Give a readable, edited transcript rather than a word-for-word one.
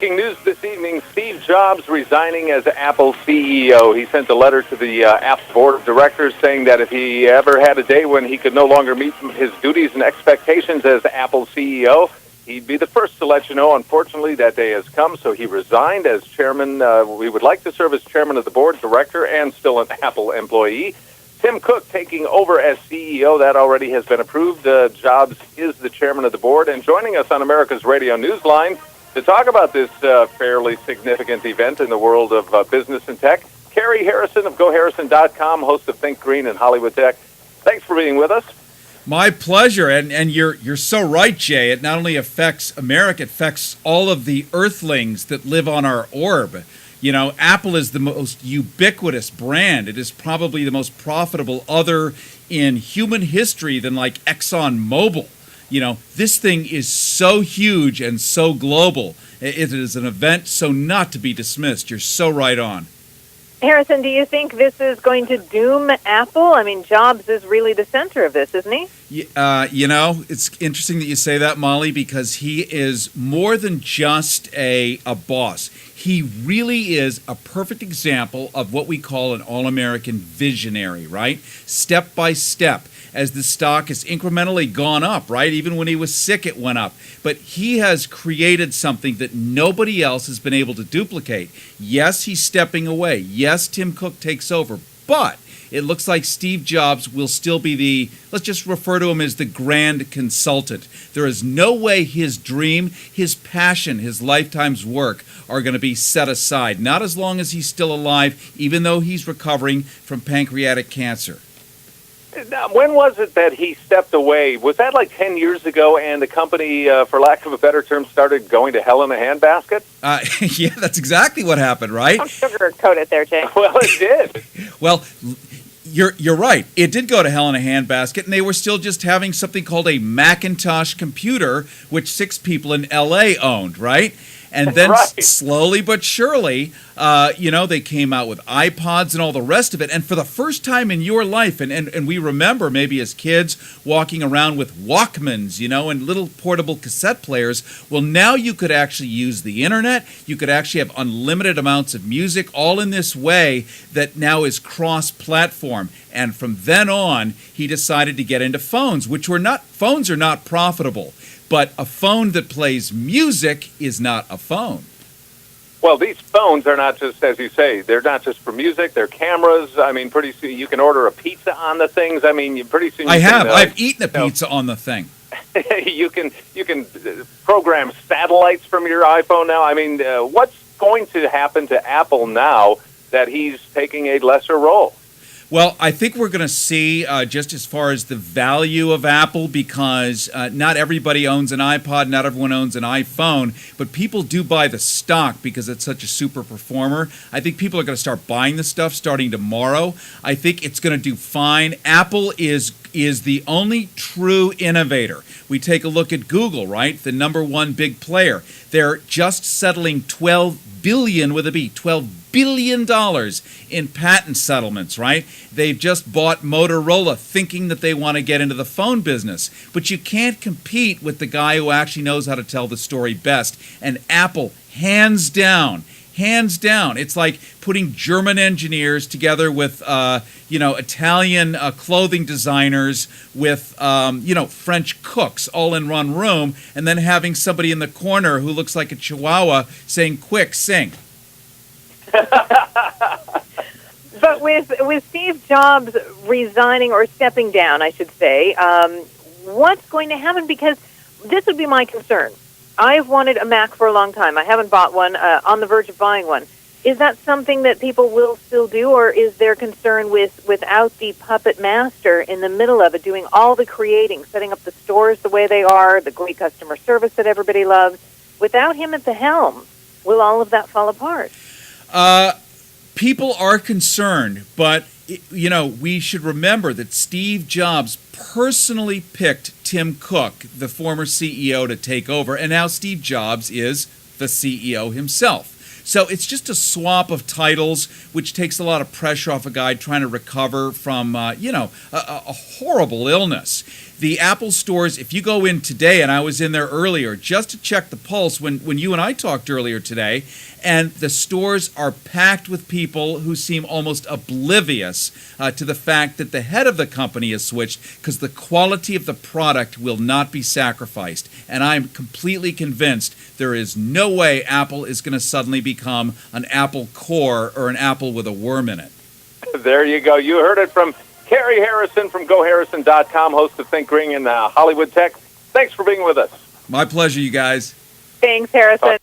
Breaking news this evening, Steve Jobs resigning as Apple CEO. He sent a letter to the Apple Board of Directors saying that if he ever had a day when he could no longer meet his duties and expectations as Apple CEO, he'd be the first to let you know. Unfortunately, that day has come, so he resigned as chairman. We would like to serve as chairman of the board, director, and still an Apple employee. Tim Cook taking over as CEO. That already has been approved. Jobs is the chairman of the board. And joining us on America's Radio Newsline to talk about this fairly significant event in the world of business and tech, Carrie Harrison of GoHarrison.com, host of Think Green and Hollywood Tech. Thanks for being with us. My pleasure, and you're so right, Jay. It not only affects America, it affects all of the earthlings that live on our orb. You know, Apple is the most ubiquitous brand. It is probably the most profitable other in human history than like ExxonMobil. You know, this thing is so huge and so global. It is an event so not to be dismissed. You're so right on. Harrison, do you think this is going to doom Apple? I mean, Jobs is really the center of this, isn't he? You know, it's interesting that you say that, Molly, because he is more than just a boss. He really is a perfect example of what we call an all-American visionary, right? Step by step, as the stock has incrementally gone up, right? Even when he was sick, it went up. But he has created something that nobody else has been able to duplicate. Yes, he's stepping away. Yes, Tim Cook takes over. But it looks like Steve Jobs will still be let's just refer to him as the grand consultant. There is no way his dream, his passion, his lifetime's work are going to be set aside. Not as long as he's still alive, even though he's recovering from pancreatic cancer. Now, when was it that he stepped away? Was that like 10 years ago and the company, for lack of a better term, started going to hell in a handbasket? Yeah, that's exactly what happened, right? Don't sugarcoat it there, Jay. Well, it did. Well, you're right. It did go to hell in a handbasket, and they were still just having something called a Macintosh computer, which 6 people in L.A. owned, right? And then right. Slowly but surely, they came out with iPods and all the rest of it. And for the first time in your life, and we remember maybe as kids walking around with Walkmans, and little portable cassette players. Well, now you could actually use the internet. You could actually have unlimited amounts of music, all in this way that now is cross-platform. And from then on, he decided to get into phones, phones are not profitable. But a phone that plays music is not a phone. Well, these phones are not just, as you say, they're not just for music, they're cameras. I mean, pretty soon you can order a pizza on the things. I mean, pretty soon you can... I've eaten a pizza on the thing. You can program satellites from your iPhone now. I mean, what's going to happen to Apple now that he's taking a lesser role? Well, I think we're going to see just as far as the value of Apple, because not everybody owns an iPod, not everyone owns an iPhone, but people do buy the stock because it's such a super performer. I think people are going to start buying the stuff starting tomorrow. I think it's going to do fine. Apple is the only true innovator. We take a look at Google, right? The number one big player. They're just settling $12 billion in patent settlements, right? They've just bought Motorola thinking that they want to get into the phone business. But you can't compete with the guy who actually knows how to tell the story best. And Apple, hands down. It's like putting German engineers together with, Italian clothing designers with, French cooks all in one room, and then having somebody in the corner who looks like a chihuahua saying, "Quick, sing." But with Steve Jobs resigning or stepping down, I should say, what's going to happen? Because this would be my concern. I've wanted a Mac for a long time. I haven't bought one, on the verge of buying one. Is that something that people will still do, or is there concern without the puppet master in the middle of it, doing all the creating, setting up the stores the way they are, the great customer service that everybody loves? Without him at the helm, will all of that fall apart? People are concerned, but we should remember that Steve Jobs personally picked Tim Cook, the former CEO, to take over, and now Steve Jobs is the CEO himself. So it's just a swap of titles, which takes a lot of pressure off a guy trying to recover from, a horrible illness. the Apple stores, if you go in today, and I was in there earlier just to check the pulse when you and I talked earlier today, and the stores are packed with people who seem almost oblivious to the fact that the head of the company has switched because the quality of the product will not be sacrificed. And I'm completely convinced there is no way Apple is going to suddenly become an Apple core or an Apple with a worm in it. There you go. You heard it from Carrie Harrison from GoHarrison.com, host of Think Ring and Hollywood Tech. Thanks for being with us. My pleasure, you guys. Thanks, Harrison.